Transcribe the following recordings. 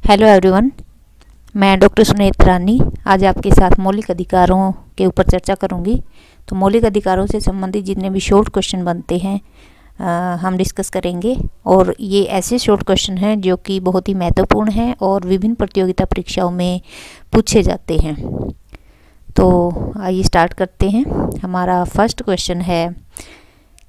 Hello everyone, मैं doctor Sunita रानी आज आपके साथ मौलिक अधिकारों के ऊपर चर्चा करूंगी। तो मौलिक अधिकारों से संबंधित जितने भी शॉर्ट क्वेश्चन बनते हैं हम डिस्कस करेंगे। और ये ऐसे शॉर्ट क्वेश्चन हैं जो कि बहुत ही महत्वपूर्ण हैं और विभिन्न प्रतियोगिता परीक्षाओं में पूछे जाते हैं। तो आइए स्टार्ट करते हैं। हमारा फर्स्ट क्वेश्चन है,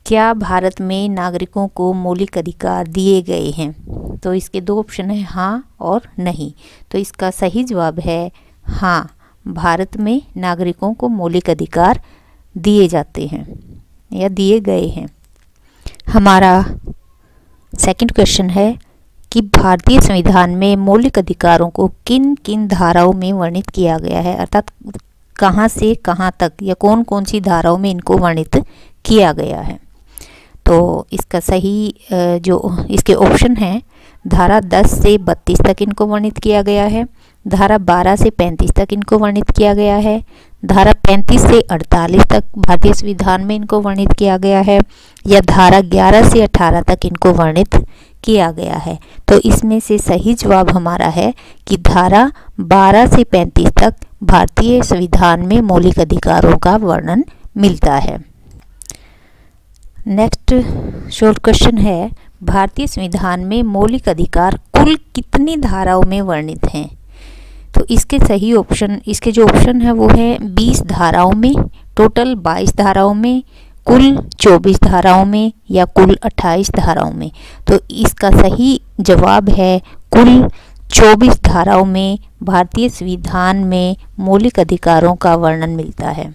क्या भारत में नागरिकों को मौलिक अधिकार दिए गए हैं? तो इसके दो ऑप्शन हैं, हाँ और नहीं। तो इसका सही जवाब है हाँ, भारत में नागरिकों को मौलिक अधिकार दिए जाते हैं या दिए गए हैं। हमारा सेकंड क्वेश्चन है कि भारतीय संविधान में मौलिक अधिकारों को किन किन धाराओं में वर्णित किया गया है, अर्थात कहाँ से कहाँ तक या कौन कौन सी धाराओं में इनको वर्णित किया गया है। तो इसका सही जो इसके ऑप्शन हैं, धारा 10 से 32 तक इनको वर्णित किया गया है, धारा 12 से 35 तक इनको वर्णित किया गया है, धारा 35 से 48 तक भारतीय संविधान में इनको वर्णित किया गया है, या धारा 11 से 18 तक इनको वर्णित किया गया है। तो इसमें से सही जवाब हमारा है कि धारा 12 से 35 तक भारतीय संविधान में मौलिक अधिकारों का वर्णन मिलता है। नेक्स्ट शॉर्ट क्वेश्चन है, भारतीय संविधान में मौलिक अधिकार कुल कितनी धाराओं में वर्णित हैं? तो इसके सही ऑप्शन, इसके जो ऑप्शन है वो है 20 धाराओं में, टोटल 22 धाराओं में, कुल 24 धाराओं में या कुल 28 धाराओं में। तो इसका सही जवाब है कुल 24 धाराओं में भारतीय संविधान में मौलिक अधिकारों का वर्णन मिलता है।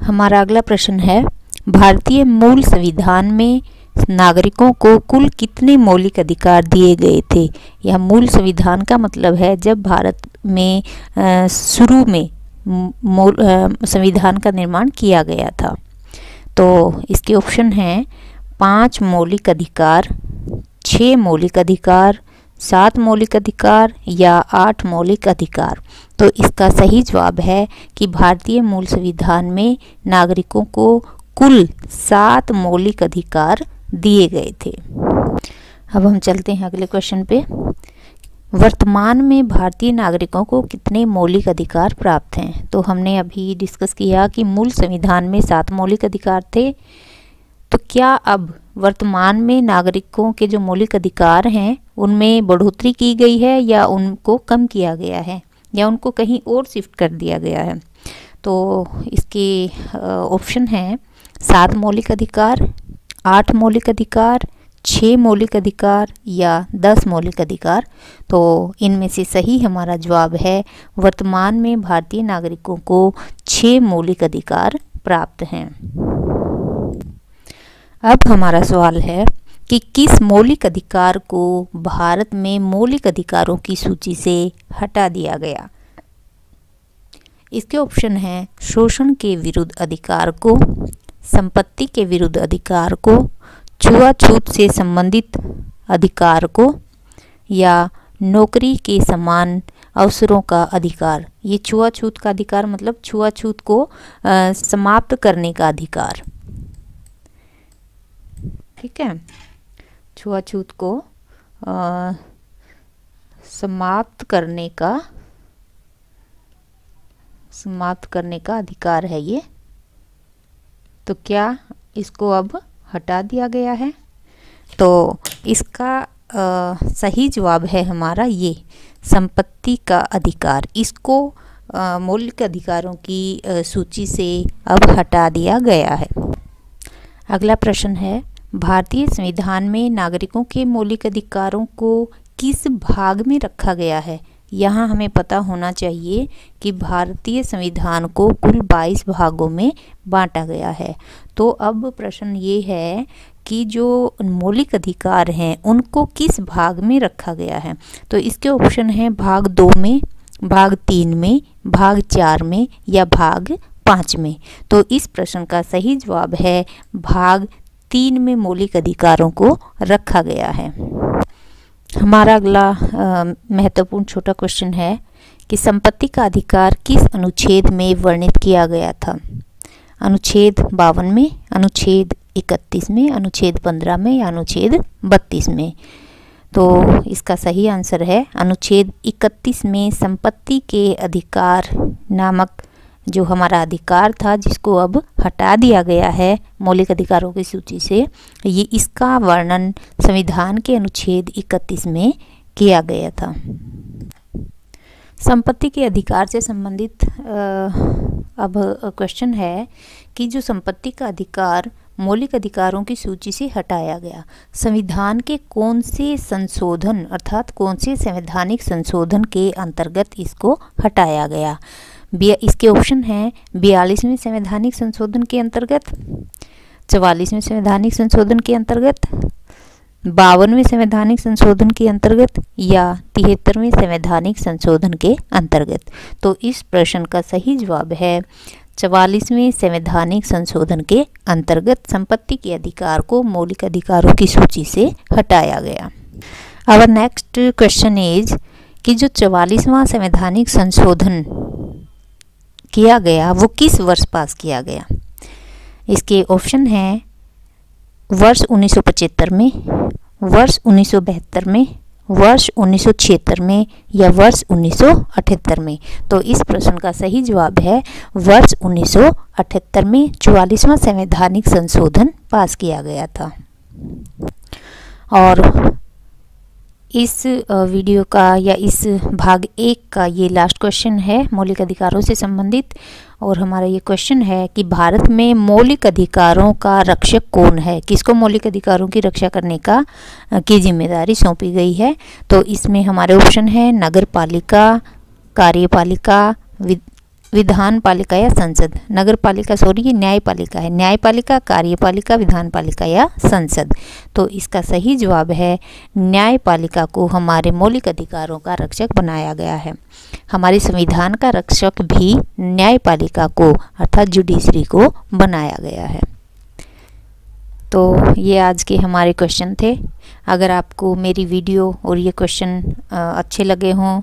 हमारा अगला प्रश्न है, भारतीय मूल संविधान में नागरिकों को कुल कितने मौलिक अधिकार दिए गए थे? यह मूल संविधान का मतलब है जब भारत में शुरू में संविधान का निर्माण किया गया था। तो इसके ऑप्शन हैं 5 मौलिक अधिकार, 6 मौलिक अधिकार, 7 मौलिक अधिकार या 8 मौलिक अधिकार। तो इसका सही जवाब है कि भारतीय मूल संविधान में नागरिकों को कुल 7 मौलिक अधिकार दिए गए थे। अब हम चलते हैं अगले क्वेश्चन पे। वर्तमान में भारतीय नागरिकों को कितने मौलिक अधिकार प्राप्त हैं? तो हमने अभी डिस्कस किया कि मूल संविधान में 7 मौलिक अधिकार थे। तो क्या अब वर्तमान में नागरिकों के जो मौलिक अधिकार हैं उनमें बढ़ोतरी की गई है या उनको कम किया गया है या उनको कहीं और शिफ्ट कर दिया गया है? तो इसके ऑप्शन हैं 7 मौलिक अधिकार, 8 मौलिक अधिकार, 6 मौलिक अधिकार या 10 मौलिक अधिकार। तो इनमें से सही हमारा जवाब है वर्तमान में भारतीय नागरिकों को 6 मौलिक अधिकार प्राप्त हैं। अब हमारा सवाल है कि किस मौलिक अधिकार को भारत में मौलिक अधिकारों की सूची से हटा दिया गया? इसके ऑप्शन हैं शोषण के विरुद्ध अधिकार को, संपत्ति के विरुद्ध अधिकार को, छुआछूत से संबंधित अधिकार को या नौकरी के समान अवसरों का अधिकार। ये छुआछूत का अधिकार मतलब छुआछूत को समाप्त करने का अधिकार। ठीक है, छुआछूत को समाप्त करने का अधिकार है ये। तो क्या इसको अब हटा दिया गया है? तो इसका सही जवाब है हमारा ये संपत्ति का अधिकार। इसको मौलिक अधिकारों की सूची से अब हटा दिया गया है। अगला प्रश्न है, भारतीय संविधान में नागरिकों के मौलिक अधिकारों को किस भाग में रखा गया है? यहाँ हमें पता होना चाहिए कि भारतीय संविधान को कुल 22 भागों में बांटा गया है। तो अब प्रश्न ये है कि जो मौलिक अधिकार हैं उनको किस भाग में रखा गया है? तो इसके ऑप्शन हैं भाग 2 में, भाग 3 में, भाग 4 में या भाग 5 में। तो इस प्रश्न का सही जवाब है भाग 3 में मौलिक अधिकारों को रखा गया है। हमारा अगला महत्वपूर्ण छोटा क्वेश्चन है कि संपत्ति का अधिकार किस अनुच्छेद में वर्णित किया गया था? अनुच्छेद 52 में, अनुच्छेद 31 में, अनुच्छेद 15 में या अनुच्छेद 32 में। तो इसका सही आंसर है अनुच्छेद 31 में संपत्ति के अधिकार नामक जो हमारा अधिकार था, जिसको अब हटा दिया गया है मौलिक अधिकारों की सूची से, ये इसका वर्णन संविधान के अनुच्छेद 31 में किया गया था। संपत्ति के अधिकार से संबंधित अब क्वेश्चन है कि जो संपत्ति का अधिकार मौलिक अधिकारों की सूची से हटाया गया, संविधान के कौन से संशोधन अर्थात कौन से संवैधानिक संशोधन के अंतर्गत इसको हटाया गया। इसके ऑप्शन हैं 42वें संवैधानिक संशोधन के अंतर्गत, 44वें संवैधानिक संशोधन के अंतर्गत, 52वें संवैधानिक संशोधन के अंतर्गत या 73वें संवैधानिक संशोधन के अंतर्गत। तो इस प्रश्न का सही जवाब है 44वें संवैधानिक संशोधन के अंतर्गत संपत्ति के अधिकार को मौलिक अधिकारों की सूची से हटाया गया। आवर नेक्स्ट क्वेश्चन इज कि जो 44वां संवैधानिक संशोधन किया गया वो किस वर्ष पास किया गया। इसके ऑप्शन हैं वर्ष 1975 में, वर्ष 1972 में, वर्ष 1976 में या वर्ष 1978 में। तो इस प्रश्न का सही जवाब है वर्ष 1978 में 44वां संवैधानिक संशोधन पास किया गया था। और इस वीडियो का या इस भाग 1 का ये लास्ट क्वेश्चन है मौलिक अधिकारों से संबंधित। और हमारा ये क्वेश्चन है कि भारत में मौलिक अधिकारों का रक्षक कौन है, किसको मौलिक अधिकारों की रक्षा करने की जिम्मेदारी सौंपी गई है। तो इसमें हमारे ऑप्शन है नगर पालिका, कार्यपालिका, विधान पालिका या संसद। नगर पालिका ये न्यायपालिका है, न्यायपालिका, कार्यपालिका, विधान पालिका या संसद। तो इसका सही जवाब है न्यायपालिका को हमारे मौलिक अधिकारों का रक्षक बनाया गया है। हमारे संविधान का रक्षक भी न्यायपालिका को अर्थात जुडिशरी को बनाया गया है। तो ये आज के हमारे क्वेश्चन थे। अगर आपको मेरी वीडियो और ये क्वेश्चन अच्छे लगे हों,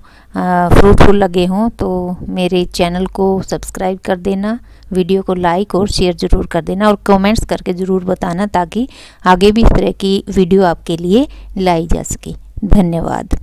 फ्रूटफुल लगे हों, तो मेरे चैनल को सब्सक्राइब कर देना, वीडियो को लाइक और शेयर ज़रूर कर देना और कमेंट्स करके ज़रूर बताना ताकि आगे भी इस तरह की वीडियो आपके लिए लाई जा सके। धन्यवाद।